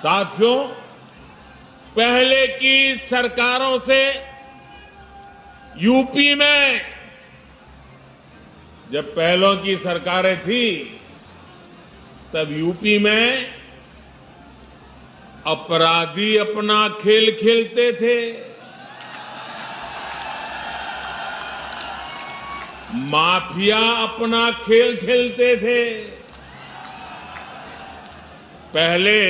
साथियों, पहले की सरकारों से यूपी में, जब पहलों की सरकारें थी तब यूपी में अपराधी अपना खेल खेलते थे, माफिया अपना खेल खेलते थे। पहले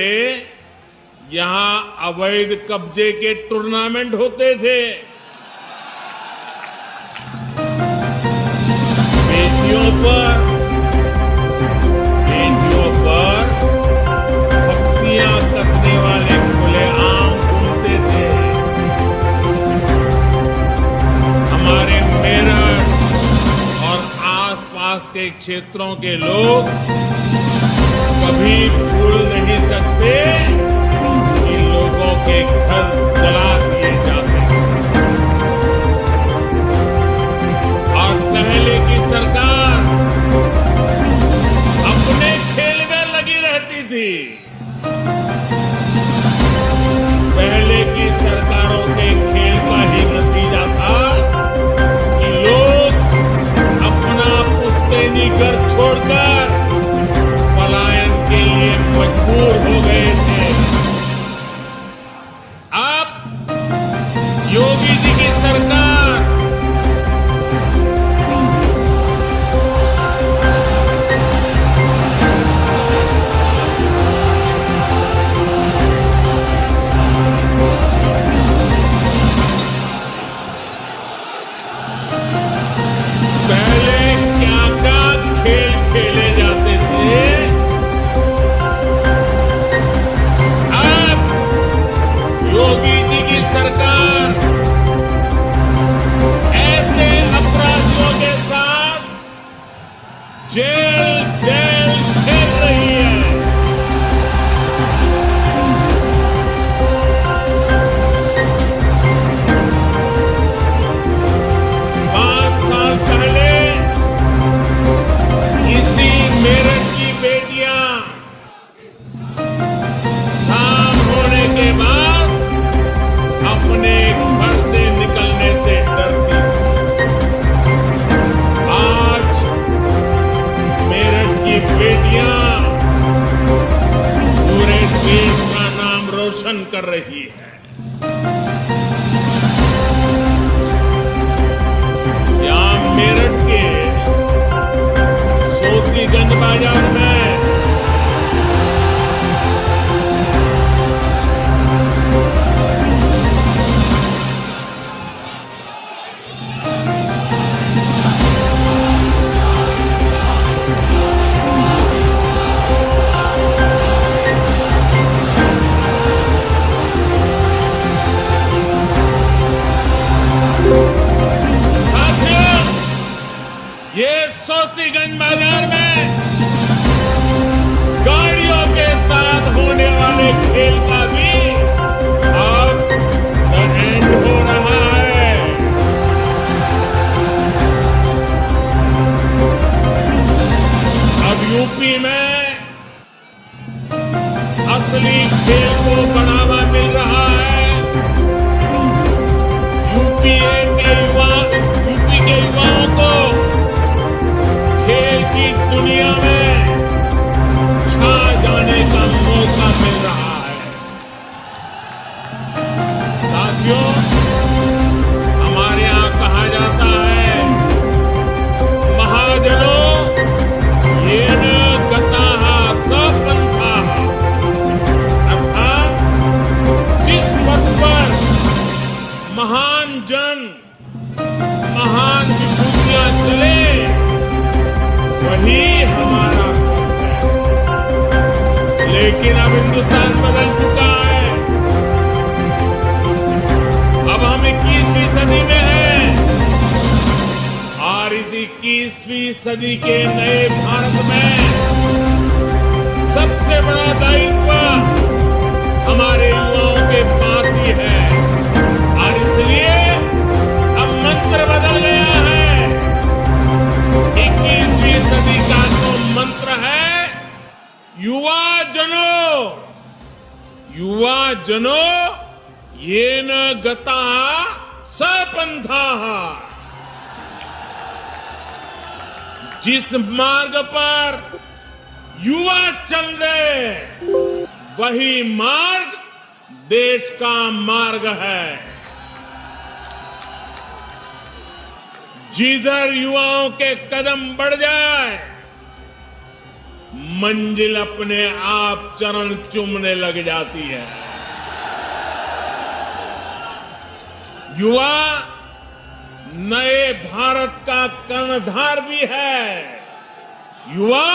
यहां अवैध कब्जे के टूर्नामेंट होते थे, बेटियों पर हफ्तियां कसने वाले खुलेआम घूमते थे। हमारे मेरठ और आसपास के क्षेत्रों के लोग कभी भूल नहीं सकते कि लोगों के घर जला दिए जाते थे। और पहले की सरकार अपने खेल में लगी रहती थी। पहले की सरकारों के खेल का ही नतीजा था कि लोग अपना पुश्तैनी घर छोड़कर पलायन के लिए मजबूर हो गए थे। अब योगी जी की सरकार पहले क्या क्या खेल खेले जाते थे, अब योगी जी की सरकार ऐसे अपराधियों के साथ जेल खेल रही है। 5 साल पहले इसी मेरठ की बेटियां शाम होने के बाद अपने घर से निकलने से डरती थी। आज मेरठ की बेटियां पूरे देश का नाम रोशन कर रही है। यहां मेरठ के सोतीगंज बाजार में सोतीगंज बाजार में गाड़ियों के साथ होने वाले खेल का भी अब द एंड हो रहा है। अब यूपी में असली खेल को बढ़ावा मिल रहा है। यूपी के युवाओं को खेल की दुनिया में छा जाने का मौका मिल रहा है। साथियों, हमारे यहां कहा जाता है, महाजनों येन गताः स पंथाः, अर्थात जिस पथ पर महान जन, महान विभूतियां चले वही हमारा पथ है। लेकिन अब हिंदुस्तान बदल चुका है। अब हम 21वीं सदी में हैं और इस 21वीं सदी के नए भारत में सबसे बड़ा दायित्व हमारे युवाओं के पास ही है। और इसलिए अब मंत्र बदल गया है। 21वीं सदी का तो मंत्र है, युवा जनों युवा जनो येन गता सपंथाः। जिस मार्ग पर युवा चल दे वही मार्ग देश का मार्ग है। जिधर युवाओं के कदम बढ़ जाए मंजिल अपने आप चरण चूमने लग जाती है। युवा नए भारत का कर्णधार भी है। युवा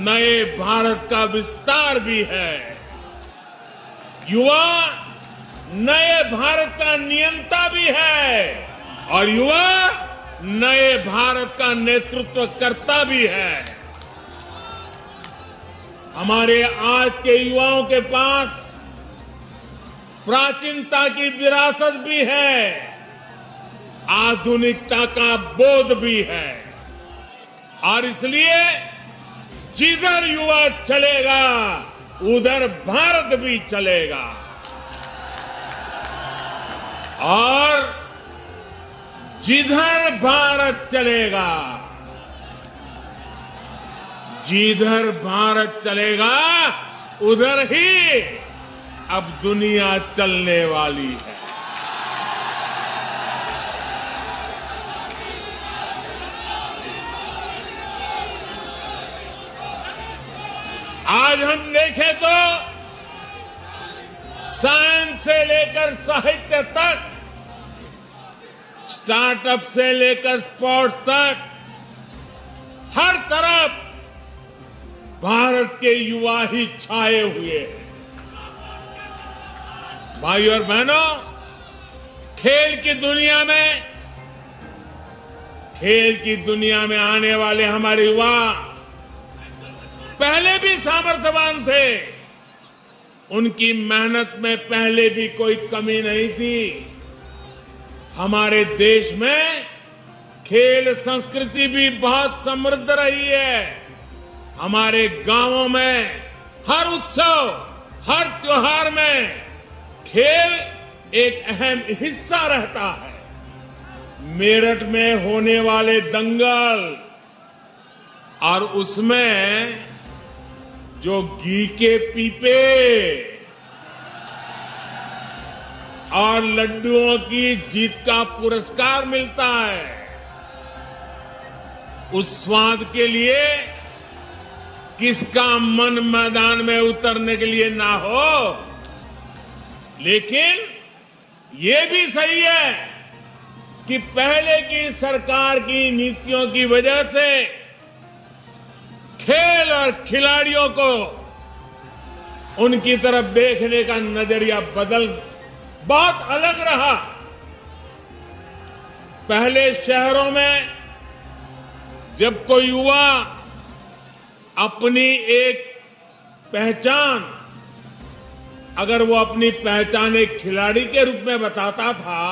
नए भारत का विस्तार भी है। युवा नए भारत का नियंता भी है और युवा नए भारत का नेतृत्व करता भी है। हमारे आज के युवाओं के पास प्राचीनता की विरासत भी है, आधुनिकता का बोध भी है और इसलिए जिधर युवा चलेगा उधर भारत भी चलेगा। और जिधर भारत चलेगा, जिधर भारत चलेगा उधर ही अब दुनिया चलने वाली है। आज हम देखें तो साइंस से लेकर साहित्य तक, स्टार्टअप से लेकर स्पोर्ट्स तक, हर तरफ भारत के युवा ही छाए हुए हैं। भाई और बहनों, खेल की दुनिया में आने वाले हमारे युवा पहले भी सामर्थ्यवान थे। उनकी मेहनत में पहले भी कोई कमी नहीं थी। हमारे देश में खेल संस्कृति भी बहुत समृद्ध रही है। हमारे गांवों में हर उत्सव, हर त्योहार में खेल एक अहम हिस्सा रहता है। मेरठ में होने वाले दंगल और उसमें जो घी के पीपे और लड्डुओं की जीत का पुरस्कार मिलता है, उस स्वाद के लिए किसका मन मैदान में उतरने के लिए ना हो। लेकिन ये भी सही है कि पहले की सरकार की नीतियों की वजह से खेल और खिलाड़ियों को उनकी तरफ देखने का नजरिया बहुत अलग रहा। पहले शहरों में जब कोई युवा अपनी एक पहचान, अगर वो अपनी पहचान एक खिलाड़ी के रूप में बताता था,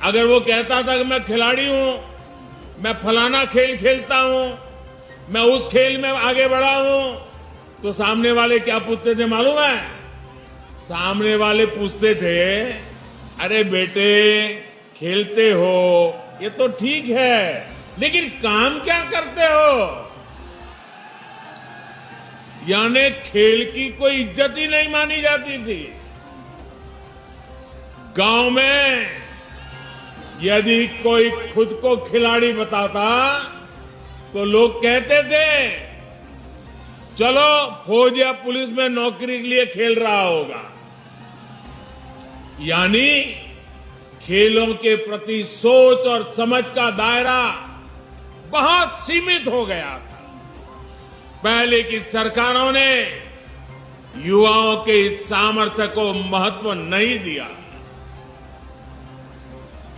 अगर वो कहता था कि मैं खिलाड़ी हूं, मैं फलाना खेल खेलता हूं, मैं उस खेल में आगे बढ़ा हूं, तो सामने वाले क्या पूछते थे मालूम है? सामने वाले पूछते थे, अरे बेटे खेलते हो ये तो ठीक है, लेकिन काम क्या करते हो? यानी खेल की कोई इज्जत ही नहीं मानी जाती थी। गांव में यदि कोई खुद को खिलाड़ी बताता तो लोग कहते थे चलो फौज या पुलिस में नौकरी के लिए खेल रहा होगा। यानी खेलों के प्रति सोच और समझ का दायरा बहुत सीमित हो गया था। पहले की सरकारों ने युवाओं के इस सामर्थ्य को महत्व नहीं दिया।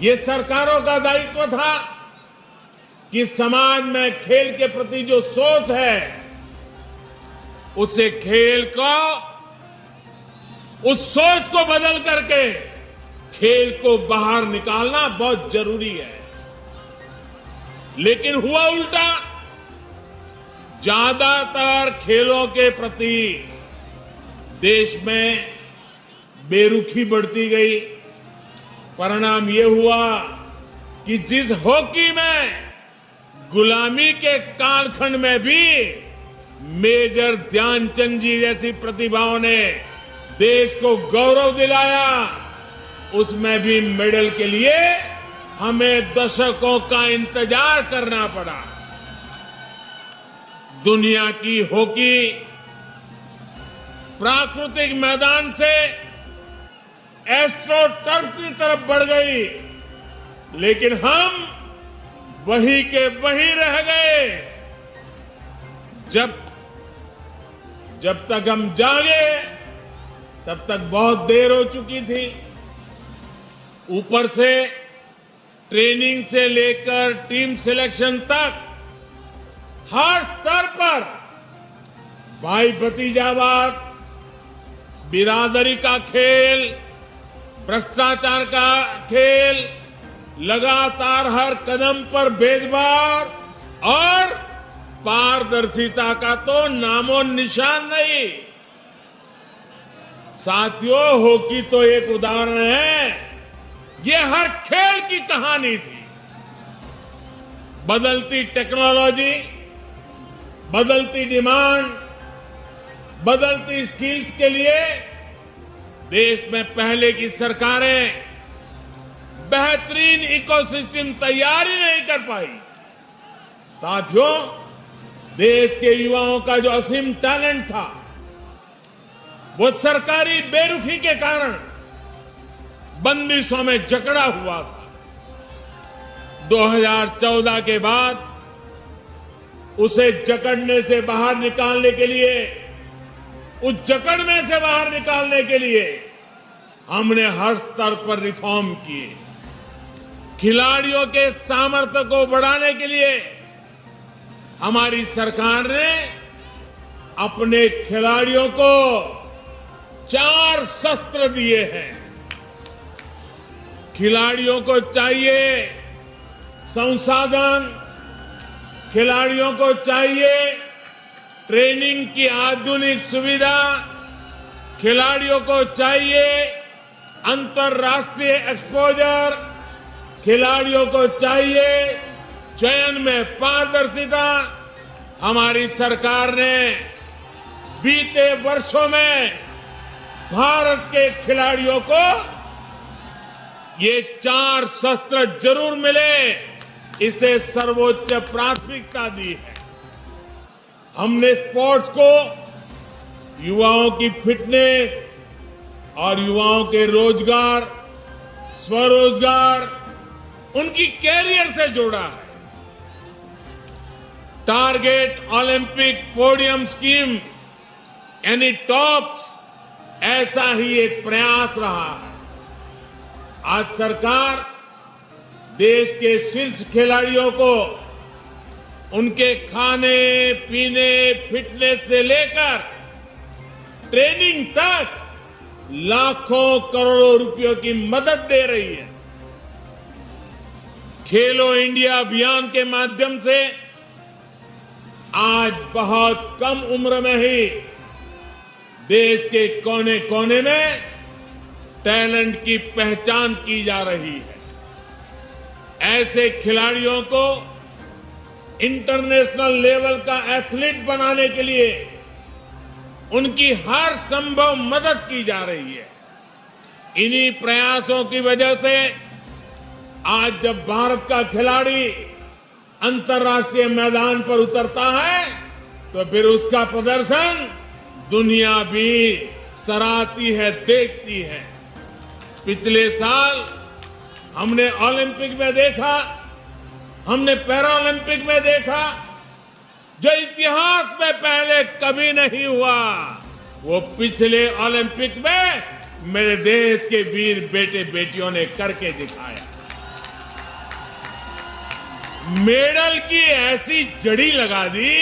ये सरकारों का दायित्व था कि समाज में खेल के प्रति जो सोच है उसे खेल को, उस सोच को बदल करके खेल को बाहर निकालना बहुत जरूरी है। लेकिन हुआ उल्टा। ज्यादातर खेलों के प्रति देश में बेरुखी बढ़ती गई। परिणाम ये हुआ कि जिस हॉकी में गुलामी के कालखंड में भी मेजर ध्यानचंद जी जैसी प्रतिभाओं ने देश को गौरव दिलाया, उसमें भी मेडल के लिए हमें दशकों का इंतजार करना पड़ा। दुनिया की हॉकी प्राकृतिक मैदान से एस्ट्रो टर्फ की तरफ बढ़ गई, लेकिन हम वही के वही रह गए। जब तक हम जागे तब तक बहुत देर हो चुकी थी। ऊपर से ट्रेनिंग से लेकर टीम सिलेक्शन तक हर स्तर पर भाई भतीजावाद, बिरादरी का खेल, भ्रष्टाचार का खेल, लगातार हर कदम पर भेदभाव और पारदर्शिता का तो नामो निशान नहीं। साथियों, हॉकी तो एक उदाहरण है, ये हर खेल की कहानी थी। बदलती टेक्नोलॉजी, बदलती डिमांड, बदलती स्किल्स के लिए देश में पहले की सरकारें बेहतरीन इकोसिस्टम तैयार ही नहीं कर पाई। साथियों, देश के युवाओं का जो असीम टैलेंट था, वो सरकारी बेरुखी के कारण बंदिशों में जकड़ा हुआ था। 2014 के बाद उसे जकड़ने से बाहर निकालने के लिए, उस जकड़ में से बाहर निकालने के लिए हमने हर स्तर पर रिफॉर्म किए। खिलाड़ियों के सामर्थ्य को बढ़ाने के लिए हमारी सरकार ने अपने खिलाड़ियों को 4 शस्त्र दिए हैं। खिलाड़ियों को चाहिए संसाधन, खिलाड़ियों को चाहिए ट्रेनिंग की आधुनिक सुविधा, खिलाड़ियों को चाहिए अंतर्राष्ट्रीय एक्सपोजर, खिलाड़ियों को चाहिए चयन में पारदर्शिता। हमारी सरकार ने बीते वर्षों में भारत के खिलाड़ियों को ये 4 शस्त्र जरूर मिले, इसे सर्वोच्च प्राथमिकता दी है। हमने स्पोर्ट्स को युवाओं की फिटनेस और युवाओं के रोजगार, स्वरोजगार, उनकी कैरियर से जोड़ा है। टारगेट ओलंपिक पोडियम स्कीम यानी टॉप्स, ऐसा ही एक प्रयास रहा है। आज सरकार देश के शीर्ष खिलाड़ियों को उनके खाने पीने, फिटनेस से लेकर ट्रेनिंग तक लाखों करोड़ों रुपयों की मदद दे रही है। खेलो इंडिया अभियान के माध्यम से आज बहुत कम उम्र में ही देश के कोने कोने में टैलेंट की पहचान की जा रही है। ऐसे खिलाड़ियों को इंटरनेशनल लेवल का एथलीट बनाने के लिए उनकी हर संभव मदद की जा रही है। इन्हीं प्रयासों की वजह से आज जब भारत का खिलाड़ी अंतर्राष्ट्रीय मैदान पर उतरता है तो फिर उसका प्रदर्शन दुनिया भी सराहती है, देखती है। पिछले साल हमने ओलंपिक में देखा, हमने पैरालंपिक में देखा, जो इतिहास में पहले कभी नहीं हुआ, वो पिछले ओलंपिक में मेरे देश के वीर बेटे बेटियों ने करके दिखाया। मेडल की ऐसी जड़ी लगा दी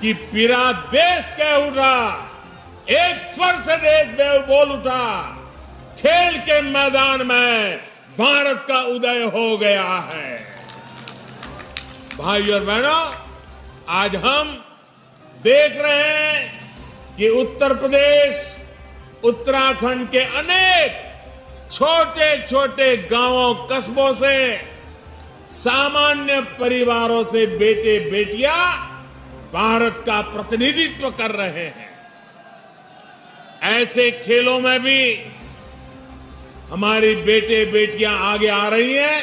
कि पूरा देश कह उठा, एक स्वर से देश बोल उठा, खेल के मैदान में भारत का उदय हो गया है। भाई और बहनों, आज हम देख रहे हैं कि उत्तर प्रदेश, उत्तराखंड के अनेक छोटे छोटे गांवों कस्बों से, सामान्य परिवारों से बेटे बेटियां भारत का प्रतिनिधित्व कर रहे हैं। ऐसे खेलों में भी हमारी बेटे बेटियां आगे आ रही हैं,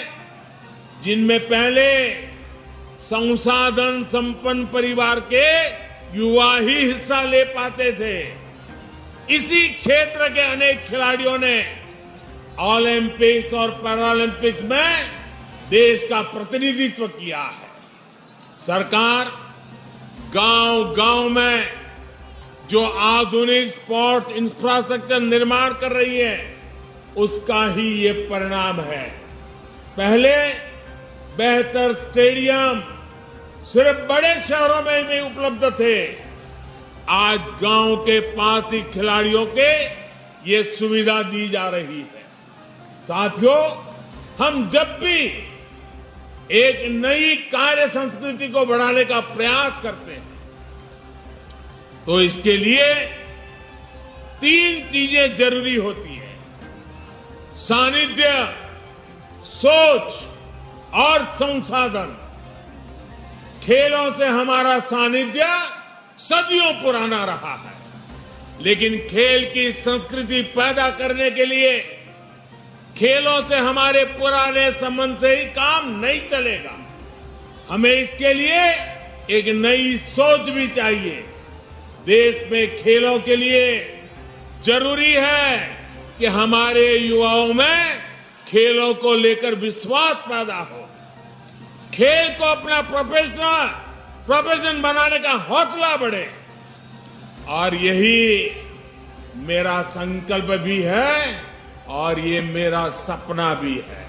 जिनमें पहले संसाधन संपन्न परिवार के युवा ही हिस्सा ले पाते थे। इसी क्षेत्र के अनेक खिलाड़ियों ने ओलंपिक्स और पैरालंपिक्स में देश का प्रतिनिधित्व किया है। सरकार गांव-गांव में जो आधुनिक स्पोर्ट्स इंफ्रास्ट्रक्चर निर्माण कर रही है, उसका ही ये परिणाम है। पहले बेहतर स्टेडियम सिर्फ बड़े शहरों में नहीं उपलब्ध थे, आज गांव के पास ही खिलाड़ियों के ये सुविधा दी जा रही है। साथियों, हम जब भी एक नई कार्य संस्कृति को बढ़ाने का प्रयास करते हैं, तो इसके लिए 3 चीजें जरूरी होती है: सानिध्य, सोच और संसाधन। खेलों से हमारा सानिध्य सदियों पुराना रहा है, लेकिन खेल की संस्कृति पैदा करने के लिए खेलों से हमारे पुराने संबंध से ही काम नहीं चलेगा। हमें इसके लिए एक नई सोच भी चाहिए। देश में खेलों के लिए जरूरी है कि हमारे युवाओं में खेलों को लेकर विश्वास पैदा हो, खेल को अपना प्रोफेशन बनाने का हौसला बढ़े। और यही मेरा संकल्प भी है और ये मेरा सपना भी है।